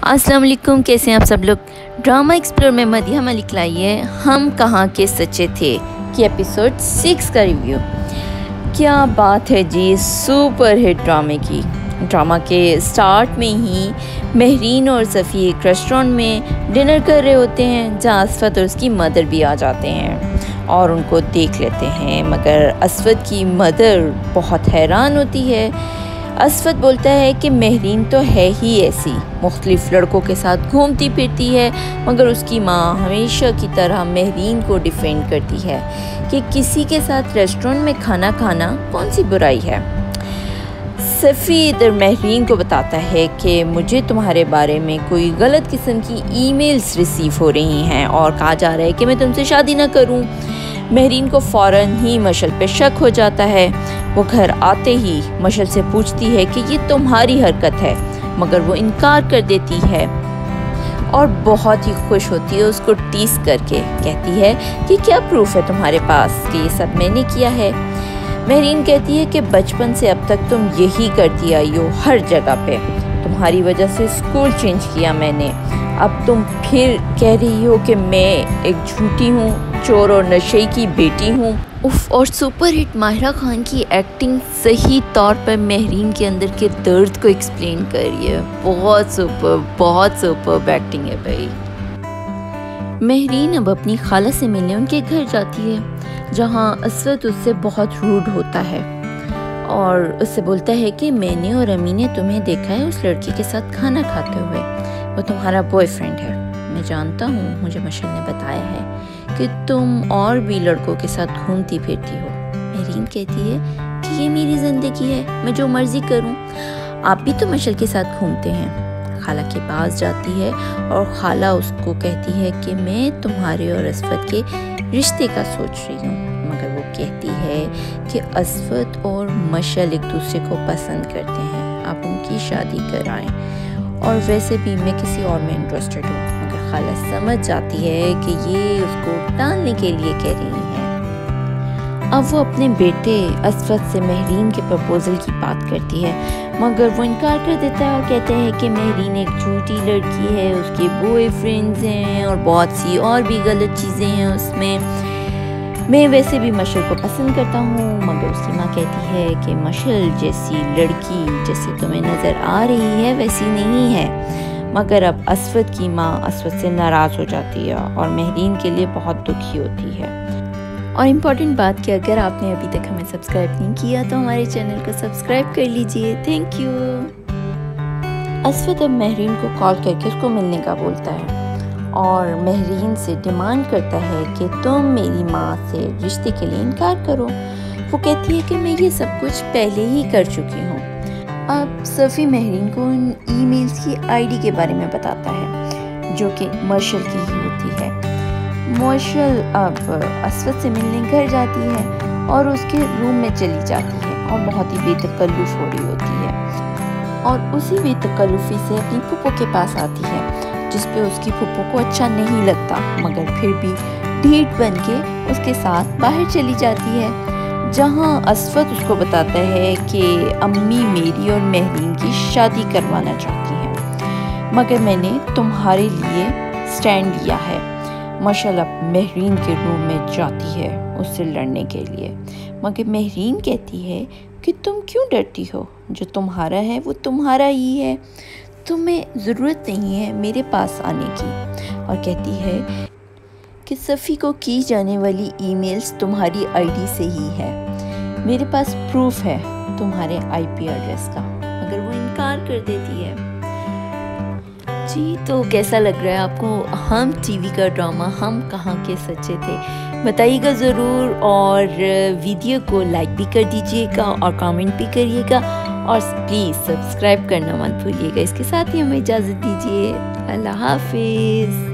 अस्सलाम वालेकुम, कैसे हैं आप सब लोग। ड्रामा एक्सप्लोर में मदिया मलिक लाई है हम कहाँ के सच्चे थे कि एपिसोड 6 का रिव्यू। क्या बात है जी, सुपर हिट ड्रामे की। ड्रामा के स्टार्ट में ही महरीन और सफ़ी एक रेस्टोरेंट में डिनर कर रहे होते हैं, जहाँ असफत और उसकी मदर भी आ जाते हैं और उनको देख लेते हैं। मगर असफत की मदर बहुत हैरान होती है। असफत बोलता है कि महरीन तो है ही ऐसी, मुख्तलिफ लड़कों के साथ घूमती फिरती है, मगर उसकी माँ हमेशा की तरह महरीन को डिफेंड करती है कि किसी के साथ रेस्टोरेंट में खाना खाना कौन सी बुराई है। सफ़ी इधर महरीन को बताता है कि मुझे तुम्हारे बारे में कोई गलत किस्म की ईमेल्स रिसीव हो रही हैं और कहा जा रहा है कि मैं तुमसे शादी ना करूं। महरीन को फ़ौरन ही मशल पे शक हो जाता है। वो घर आते ही मशल से पूछती है कि ये तुम्हारी हरकत है, मगर वो इनकार कर देती है और बहुत ही खुश होती है उसको टीस करके। कहती है कि क्या प्रूफ है तुम्हारे पास कि ये सब मैंने किया है। महरीन कहती है कि बचपन से अब तक तुम यही करती आई हो, हर जगह पे। तुम्हारी वजह से स्कूल चेंज किया मैंने, अब तुम फिर कह रही हो कि मैं एक झूठी हूँ, चोर और नशे की बेटी हूँ। उफ, और सुपर हिट माहिरा खान की एक्टिंग सही तौर पर महरीन के अंदर के दर्द को एक्सप्लेन कर रही है। बहुत सुपर एक्टिंग है भाई। महरीन अब अपनी खाला से मिलने उनके घर जाती है, जहाँ असफत उससे बहुत रूड होता है और उससे बोलता है कि मैंने और अम्मी ने तुम्हें देखा है उस लड़की के साथ खाना खाते हुए, वो तुम्हारा बॉयफ्रेंड है। मैं जानता हूँ, मुझे मशल ने बताया है कि तुम और भी लड़कों के साथ घूमती फिरती हो। महरीन कहती है कि ये मेरी ज़िंदगी है, मैं जो मर्ज़ी करूँ, आप भी तो मशल के साथ घूमते हैं। खाला के पास जाती है और खाला उसको कहती है कि मैं तुम्हारे और असफत के रिश्ते का सोच रही हूँ, मगर वो कहती है कि असफत और मशल एक दूसरे को पसंद करते हैं, आप उनकी शादी कराएं, और वैसे भी मैं किसी और में इंटरेस्टेड हूँ। मगर खाला समझ जाती है कि ये उसको टालने के लिए कह रही हैं। अब वो अपने बेटे असफत से महरीन के प्रपोज़ल की बात करती है, मगर वो इनकार कर देता है और कहते हैं कि महरीन एक झूठी लड़की है, उसके बॉयफ्रेंड्स हैं और बहुत सी और भी गलत चीज़ें हैं उसमें। मैं वैसे भी मशल को पसंद करता हूँ, मगर उसकी माँ कहती है कि मशल जैसी लड़की जैसे तुम्हें नज़र आ रही है वैसी नहीं है। मगर अब असफत की माँ असफत से नाराज़ हो जाती है और महरीन के लिए बहुत दुखी होती है। और इम्पॉर्टेंट बात कि अगर आपने अभी तक हमें सब्सक्राइब नहीं किया तो हमारे चैनल को सब्सक्राइब कर लीजिए, थैंक यू। असफत अब महरीन को कॉल करके उसको मिलने का बोलता है और महरीन से डिमांड करता है कि तुम मेरी माँ से रिश्ते के लिए इनकार करो। वो कहती है कि मैं ये सब कुछ पहले ही कर चुकी हूँ। अब सफ़ी महरीन को उन ईमेल्स की आईडी के बारे में बताता है जो कि मशल की ही होती है। मशल अब असफत से मिलने घर जाती है और उसके रूम में चली जाती है और बहुत ही बेतकल्लुफ़ हो रही होती है और उसी बेतकल्लुफ़ी से अपनी फूफो के पास आती है, जिस पे उसकी फूफो को अच्छा नहीं लगता, मगर फिर भी ढीठ बन के उसके साथ बाहर चली जाती है, जहाँ असफत उसको बताता है कि अम्मी मेरी और महरीन की शादी करवाना चाहती हैं, मगर मैंने तुम्हारे लिए स्टैंड लिया है। मशल अब महरीन के रूम में जाती है उससे लड़ने के लिए, मगर महरीन कहती है कि तुम क्यों डरती हो, जो तुम्हारा है वो तुम्हारा ही है, तुम्हें ज़रूरत नहीं है मेरे पास आने की। और कहती है कि सफ़ी को की जाने वाली ईमेल्स तुम्हारी आईडी से ही है, मेरे पास प्रूफ है तुम्हारे आईपी एड्रेस का, मगर वो इनकार कर देती है। जी, तो कैसा लग रहा है आपको हम टीवी का ड्रामा हम कहाँ के सच्चे थे, बताइएगा ज़रूर, और वीडियो को लाइक भी कर दीजिएगा और कमेंट भी करिएगा और प्लीज़ सब्सक्राइब करना मत भूलिएगा। इसके साथ ही हमें इजाज़त दीजिए, अल्लाह हाफिज़।